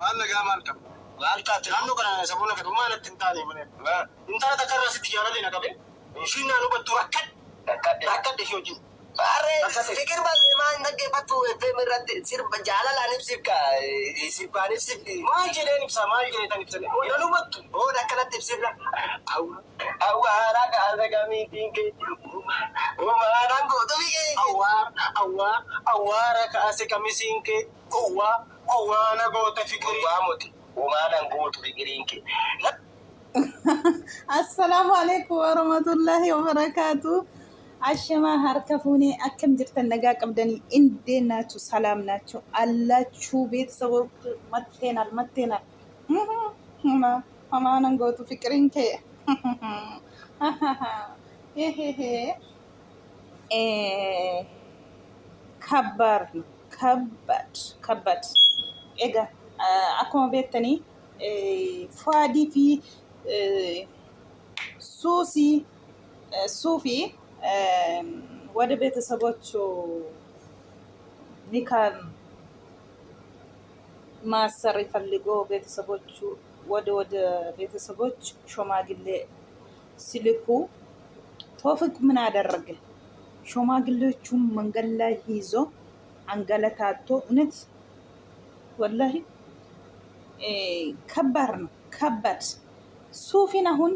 Maal nagaa maal qabu? Maal taate naannoo kana saboona kan maalatti hin taane malee. Intaala takka irraa sitti jaalallee na qabe. Ishiin naannoo battu rakkadhe ishee wajjin. Fikir baasee maal dhaggeeffattu FM irratti sirba jaalalaan ibsiif sirbaan ibsiif. Maal jedheen ibsa maal jedheetan ibsane. Naannoo battu oon akkanatti ibsifna. Awwaaraa kaasa kamiitiin kee. Awwaaraan gootu biyee. Awwaara kaasa kamisiin kee. Awwaana goota fikirii. Awwaamuti. Awwaanaan gootu fikiriin kee. Assalamu alaikum warahmatullahi wabarakatuh. Ashama harkafuuni akkam jirtan nagaa qabdanii indee naatu salaam naatu allachu ቤተሰቦች መጥተናል ማማናን ጎቱ ፍቅሪን ከ ከባድ ኤጋ አኩማ ቤተኒ ፏዲ ፊ ሱፊ ወደ ቤተሰቦቹ ኒካን ማሰር ይፈልጎ ቤተሰቦቹ ወደ ቤተሰቦች ሾማግሌ ሲልኩ ቶፊቅ ምን አደረገ? ሾማግሌዎቹም መንገድ ላይ ይዞ አንገለታቶ እውነት ወላሂ ከባድ ነው። ከባድ ሱፊን አሁን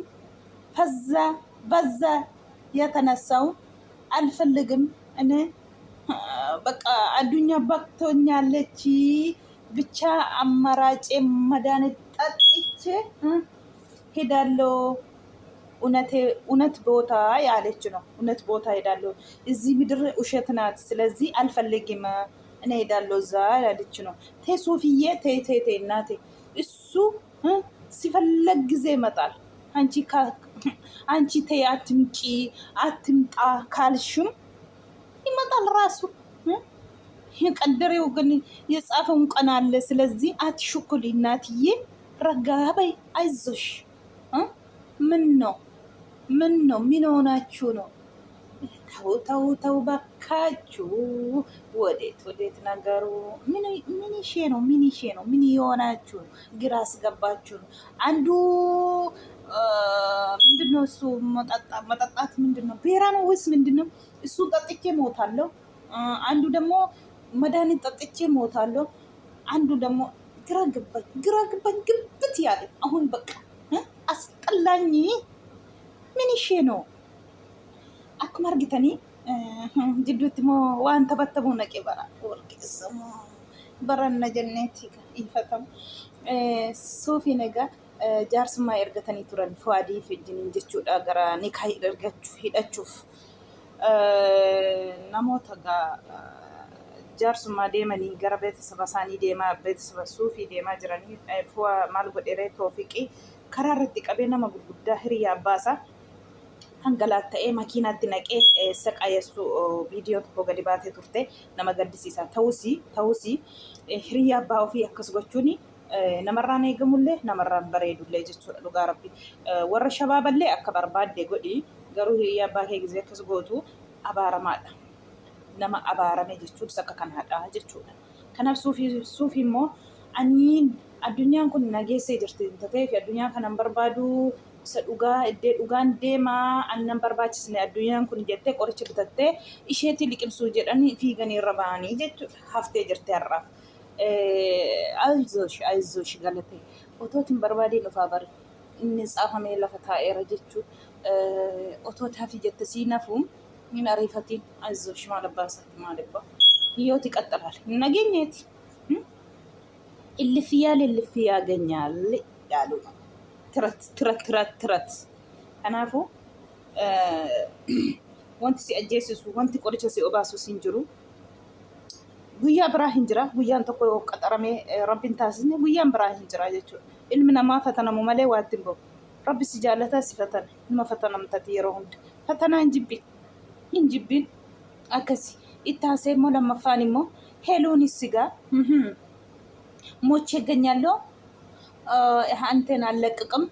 በዛ የተነሳው አልፈልግም እኔ በቃ አዱኛ ባክቶኛለች ብቻ አማራጭ መድኃኒት ጠጥቼ ሄዳለሁ። እውነት ቦታ ያለች ነው። እውነት ቦታ ሄዳለሁ። እዚህ ምድር ውሸት ናት። ስለዚህ አልፈልግም እኔ ሄዳለሁ እዛ ያለች ነው። ተይ ሶፊዬ ተይ እናቴ እሱ ሲፈለግ ጊዜ ይመጣል። አንቺ ተይ አትምጪ አትምጣ ካልሽም ይመጣል ራሱ። የቀደረው ግን የጻፈውን ቀን አለ። ስለዚህ አትሽኩል እናትዬ፣ ረጋ በይ፣ አይዞሽ። ምን ምን ሆናችሁ ነው? ተው ባካችሁ። ወዴት ነገሩ? ምን ይሼ ነው? ምን የሆናችሁ ነው? ግራ አስገባችሁ ነው። አንዱ ምንድነው እሱ መጠጣት ምንድነው? ቢራ ነው ወይስ ምንድነው? እሱ ጠጥቼ ሞታለሁ። አንዱ ደግሞ መድኃኒት ጠጥቼ ሞታለሁ። አንዱ ደግሞ ግራ ገባኝ ግብት ያለ አሁን በቃ አስጠላኝ። ምን ይሼ ነው? akkuma argitanii jidduutti immoo waan taphattamu naqee warqeessamu baranna jenneetti ifatamu suufiin egaa jaarsummaa ergatanii turan fu'aadii fi jiniin jechuudha gara nikaa hidhachuuf namoota jaarsummaa deemanii gara beeksisa isaanii beeksisa suufii deemaa jiranii fu'a maal godheree toofiqii karaa irratti qabee nama gurguddaa hiriyaa baasaa hangalaatta'ee makiinaatti naqee saqayeessu viidiyoo tokko gadi baatee turte nama gaddisiisa. Ta'us hiriyaa abbaa ofii akkas gochuun namarraan eegamullee namarraan bareedullee jechuudha. Dhugaa rabbi warra shabaaballee akka barbaadde godhi, garuu hiriyaa abbaa kee gisee akkas gootu abaaramaadha. Nama abaarame jechuun akka kanaadha jechuudha. Kanaaf suufii immoo addunyaan kun nageessee jirti ta'ee fi addunyaa kanan barbaadu isa dhugaan deemaa annan barbaachisne addunyaan kun jettee qoricha bitattee isheetti liqimsuu jedhanii fiiganii irra ba'anii jechuudha. Haftee jirti har'aaf. Ayizoosh galatee otootiin barbaadee dhufaa bari inni tsaafamee lafa taa'eera jechuudha. Otootaaf jette siinafuun min ariifatiin ayizoosh maal abbaasaatti maal abbaa hiyyooti qaxxalaal nageenyeeti illifii yaaganyal yaaluudha. Tirat. Kanaafuu wanti si ajjeesisu wanti qoricha si obaasuus hin jiru. Guyyaa biraa hin jira. Guyyaan tokko yoo qaxaramee rabbiin taasisne guyyaan biraa hin jira jechuudha. Ilmi namaa fatanamu malee waatti hin bahu. Rabbi si jaalataa si fatana. Nima fatanamtati yeroo hunda. Fatanaa hin jibbin. Akkasi. Itti haasee immoo lammaffaan immoo heeluunis sigaa. Mochee ganyaaloo. አንተን አለቅቅም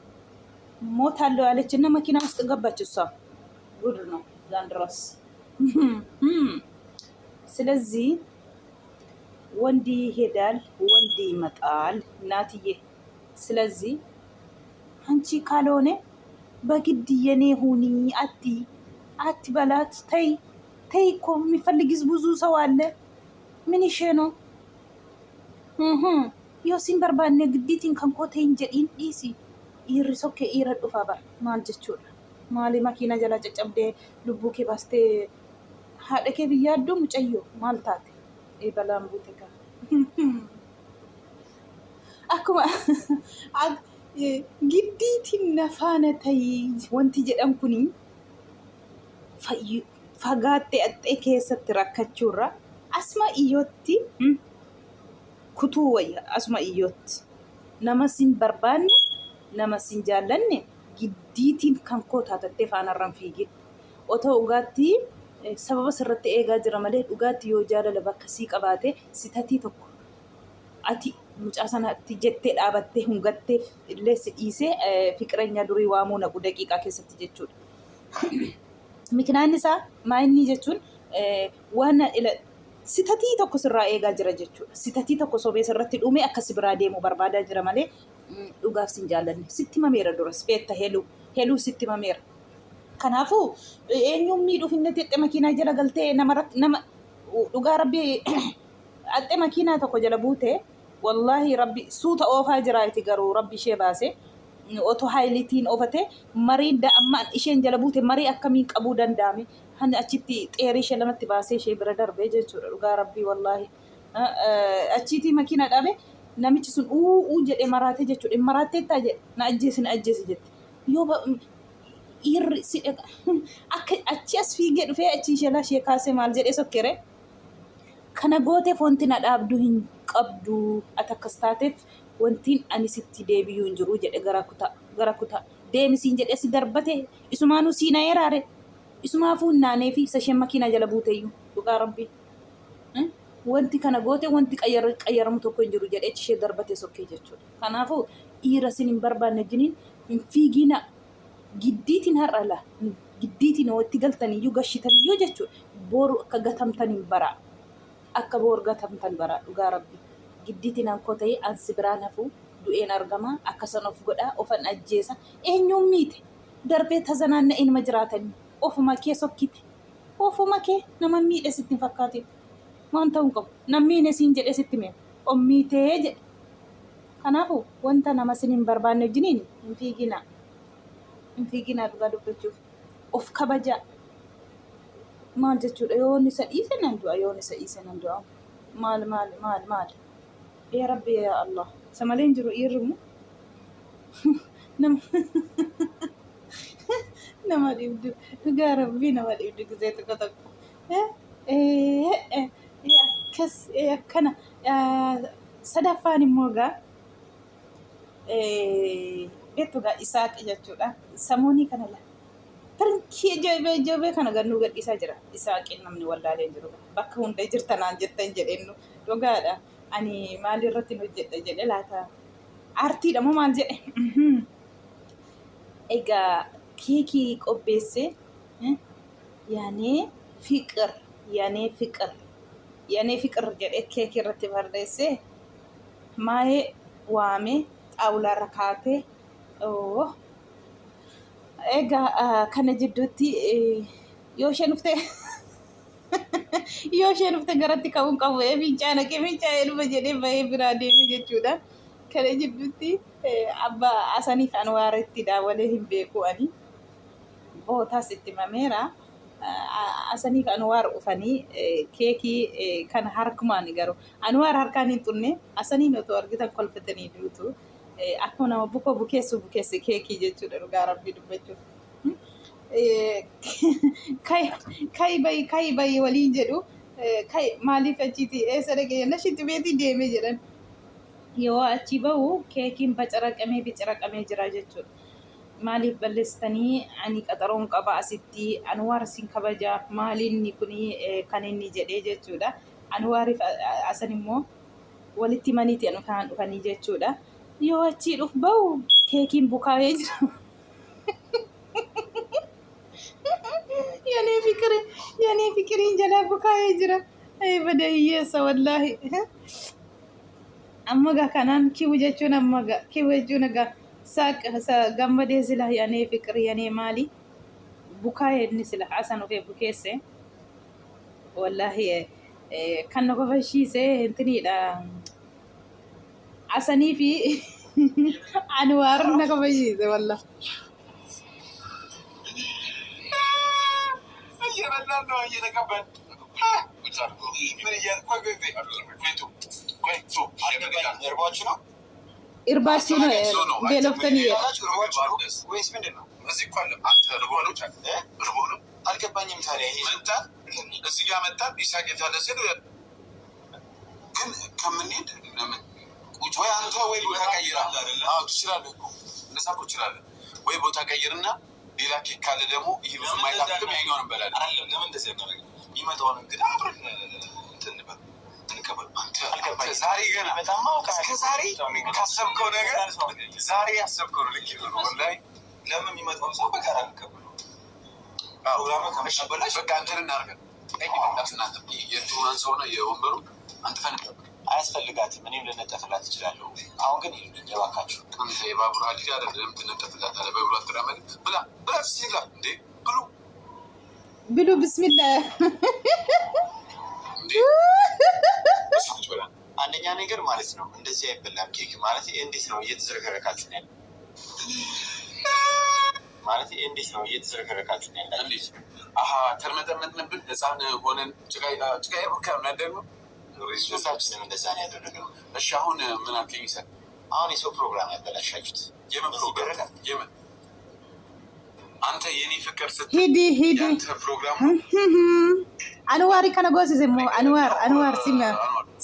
ሞታለሁ ያለችና መኪና ውስጥ ገባች። እሷ ጉድ ነው ዛንድሮስ። ስለዚህ ወንድ ይሄዳል፣ ወንድ ይመጣል እናትዬ። ስለዚህ አንቺ ካልሆነ በግድ የኔ ሁኒ አቲ በላት። ተይ ተይ እኮ የሚፈልግስ ብዙ ሰው አለ። ምን ይሼ ነው yosin barbaanne giddiitiin kan koo ta'in jedhiin dhiisi. Dhiirri sokkee dhiira dhufaa bara maal jechuudha. Maali makiina jala caccabdee lubbuu kee baastee haadha kee biyya adduu mucayyoo maal taate balaan buute kaa. Akkuma giddiitiin nafaana ta'ii wanti jedhan kuni fagaattee axxee keessatti rakkachuurra asma iyyootti kutuu wayya asuma iyyootti nama sin barbaanne nama sin jaallanne giddiitiin kan koo taatattee faanarraan fiigin otoo dhugaatti sababa sirratti eegaa jira malee dhugaatti yoo jaalala bakka sii qabaate sitatii tokko ati mucaa sanatti jettee dhaabattee hungattee illee si dhiisee fiqireenya durii waamuu naqu daqiiqaa keessatti jechuudha. Miknaan isaa maayinni jechuun waan sitatii tokko sirraa eegaa jira jechuudha. Sitatii tokko sobee sirratti dhume akkasi biraa deemu barbaadaa jira malee dhugaaf sin jaallanne. Sitti mameera duras beetta heluu sitti mameera. Kanaafuu eenyuun miidhuuf inni xiqqee makiinaa jala galtee nama dhugaa rabbii axxee makiinaa tokko jala buute wallaahi rabbi suuta oofaa jiraati garuu rabbi ishee baase otoo haayilitiin oofate marii da'ammaan isheen jala buute marii akkamiin qabuu danda'ame. Hani achitti xeerii ishee lamatti baasee ishee bira darbee jechuudha dhugaa rabbii wallaahi. Achitti makiina dhabe namichi sun uu jedhee maraatee jechuudha. Maraatee taa jedhe na ajjeesi jette. Yoo irri si akka achi as fiigee dhufee achi ishee kaasee maal jedhee sokkere. Kana gooteef wanti na dhaabdu hin qabdu ati akkas taateef wantiin ani sitti deebiyyuu hin jiru jedhe gara kutaa deemisiin jedhee si darbate isumaanuu siina eraare. Isumaafuu naanee fi isa isheen makiinaa jala buuteyyuu dhugaa rabbii. Wanti kana goote wanti qayyaramu tokko hin jiru jedhee ishee darbate sokkee jechuudha. Kanaafuu dhiira sin hin barbaanne jiniin hin fiigina giddiitiin har'ala giddiitiin watti galtaniyyuu gashitaniyyuu jechuudha. Boru akka gatamtaniin bara akka boor gatamtan bara dhugaa rabbii. Giddiitiin hankoo ta'ee ansi biraan hafuu du'een argama akkasan of godhaa ofan ajjeesa eenyuun miite darbee tazanaanna ilma jiraatanii. Ofuma kee sokkite ofuma kee nama miidhe sitti hin fakkaatin waan ta'uu qabu namni siin jedhe sitti mee ommiitee jedhe. Kanaafuu wanta nama sin hin barbaanne wajjiniin hin fiiginaa dhugaa dubbachuuf of kabajaa maal jechuudha. Yoon isa dhiise nan du'a maal yaa rabbi yaa Allah isa malee hin jiru dhiirrimu nama dhibdu dhugaa rabbii nama dhibdu gisee tokko akkas akkana sadaffaan immoo gaa beektu gaa Isaaq jechuudha. Samuunii kana la tarkii ijoobee kana gannuu gadhiisaa jira. Isaaqiin namni wallaalee jiru bakka hunda jirtanaan jettan jedhennu dhugaadha. Ani maalirratti hojjedha jedhe laata aartiidha moo maal jedhe. Egaa keekii qopheesse yaanee fiqir jedhee keekii irratti barreesse maayee waame xaawulaa irra kaatee egaa kana jidduutti yoo isheen dhufte garatti ka'uun qabu fincaa'ee dhufa jedhee bahee biraa deeme jechuudha. Kana jidduutti abbaa Asaniif Anwaaritti daawwalee hin beeku ani. Bootaas itti mameera. Asaniif Anwaar dhufanii keekii kana harkumaan garuu Anwaar harkaan hin xunne Asaniin otoo argitan kolfatanii duutu akkuma nama bukeesse keekii jechuudha dhugaa rabbii dubbachuuf. Kayi bayi waliin jedhu maaliif achiiti eessa dhaqee nashitti beetii deeme jedhan. Yoo achi bahu keekiin bicaraqamee jira jechuudha. Maaliif balleessitanii ani qaxaroon qaba asitti Anwaar sin kabaja maalinni kuni kan inni jedhee jechuudha. Anwaariif Asan immoo walitti maniiti dhufanii jechuudha. Yoo achi bahu keekiin bukaa'ee jira. Yaanii fikiriin jalaa bukaa'ee jira. أي بدأ يسا والله أما كانان كي وجهتون أما كي وجهنا ساق جنب سلا يعني فكر يعني مالي بكاء نسلا حسن وفي بكيسة والله كان نقول شيء سه انتني لا عسني في أنوار نقول شيء والله إرباسي نو بيلوفتني ويس من دنو እዚህ እኮ አለ አንተ ርቦሎች ርቦሎ አልገባኝም ታዲያ ይሄ መጣ እዚህ ጋር መጣ ኢሳቅ የታለ ሲሉ ግን ከምንሄድ ለምን ቁጭ ወይ አንተ ወይ ቦታ ቀይራ አዎ ትችላለህ እኮ እንደዛ እኮ ትችላለህ ወይ ቦታ ቀይርና ሌላ ኬክ ካለ ደግሞ ይሄ ብዙ ማይታፍም ያኛውን እንበላለን አይደለም ለምን እንደዚህ ያደረገ የሚመጣው እንግዲህ አብረን እንትንበል እንከበል አንተ አልገባኝ ዛሬ ገና በጣም እስከ ዛሬ ካሰብከው ነገር ዛሬ ያሰብከው ነው ልክ ነው ወላሂ ለምን የሚመጣው ሰው በጋራ እንከበል ፕሮግራሙ ከመሸበላሽ በቃ እንትን እናርገን ጠይቅ እንዳትናት የቱናን ሰው ነው የወንበሩ አንተ ፈንታ አያስፈልጋትም እኔም ልነጠፍላት እችላለሁ አሁን ግን ይሉኝ እባካችሁ አንተ የባቡር ሀዲድ አይደለም ትነጠፍላት አለ በብሩ አትራመድ ብላ ብላ ሲላ እንዴ ብሉ ቢስሚላህ እንዴ አንደኛ ነገር ማለት ነው እንደዚህ አይበላም ኬክ ማለት እንዴት ነው እየተዘረከረካችሁ ነው ማለት እንዴት ነው እየተዘረከረካችሁ ነው እንዴት አሃ ተርመጠመጥንብን ህፃን ሆነን ጭቃ ያቦካም ነበር ነው ሪሶርሳችን እንደዛ ነው ያደረገው እሺ አሁን ምን አልከኝ ይሰጥ አሁን የሰው ፕሮግራም ያበላሻችሁት የምን ፕሮግራም የምን አንተ የኔ ፍቅር ስትል ሂዲ አንተ ፕሮግራም አንዋሪ ከነጎስ ዘሞ አንዋር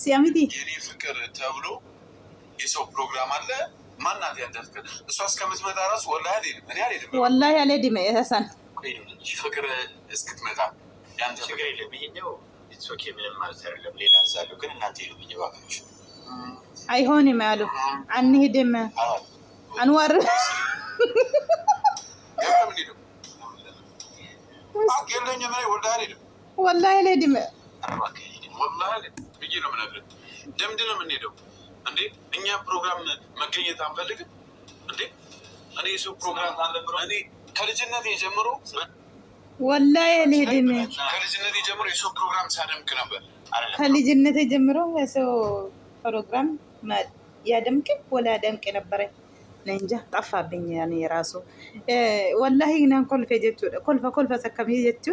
ሲያሚቲ የኔ ፍቅር ተብሎ የሰው ፕሮግራም አለ ማናት ያንተ ፍቅር እሷ እስከምትመጣ ራሱ ወላሂ አልሄድም እህሳን ፍቅር እስክትመጣ ያንተ ፍቅር የለብኝው ኦኬ ምንም ማለት አይደለም ሌላ አዛለሁ ግን እናንተ ይሉኝ ባካችሁ አይሆንም ያሉ አንሄድም አንዋር አገለኝ ማለት ወላሂ አልሄድም ወላሂ ብዬ ነው የምነግርህ ለምንድን ነው የምንሄደው እንዴ እኛ ፕሮግራም መገኘት አንፈልግም እንዴ እኔ እሱ ፕሮግራም እኔ ከልጅነቴ ጀምሮ ወላሂ አልሄድም ከልጅነቴ ጀምሮ የሰው ፕሮግራም ሳደምቅ ነበር ከልጅነቴ ጀምሮ የሰው ፕሮግራም ያደምቅ ወላ ያደምቅ ነበር እንጃ ጠፋብኝ ያኔ ራሱ ወላሂ እናን ኮልፈ ጀቹ ኮልፈ ሰከም ጀቹ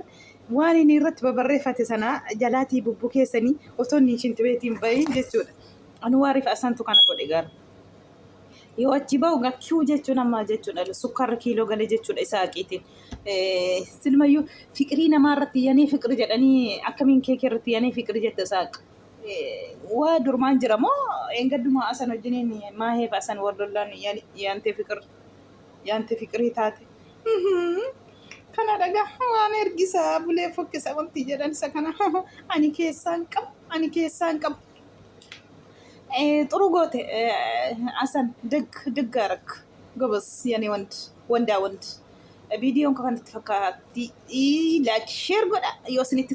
ዋኒ ኒረት በበረፈት ሰና ጀላቲ ቡቡኬ ሰኒ ኦቶኒ ሽንት ቤቲን ባይ ጀቹ አንዋሪ ፈሰንቱ ካነ ጎዴ ጋር የወጅባው ጋኪው ጀቹ ነማ ጀቹ ነው ሱካር ኪሎ ገለ ጀቹ ኢሳቂቲን ስልማዩ ፍቅሪ ነማረት ያኔ ፍቅር ጀዳኒ አከሚን ኬከርት ያኔ ፍቅር ጀተሳቅ ወዱርማን ጅራሞ እንገድማ አሰነ ጅኔን ማሄ ፈሰን ወርዶላን ያንተ ፍቅር ይታት ከና ደጋ ዋን እርጊሳ ቡሌ ፎከሰ ወንት ጀዳን ሰከና አኒ ኬሳን ቀም ጥሩ ጎቴ አሰን ድግ አረክ ጎበስ ያኔ ወንዳ ቪዲዮን ከፈንት ተፈካቲ ላይክ ሼር ጎዳ ይወስኒት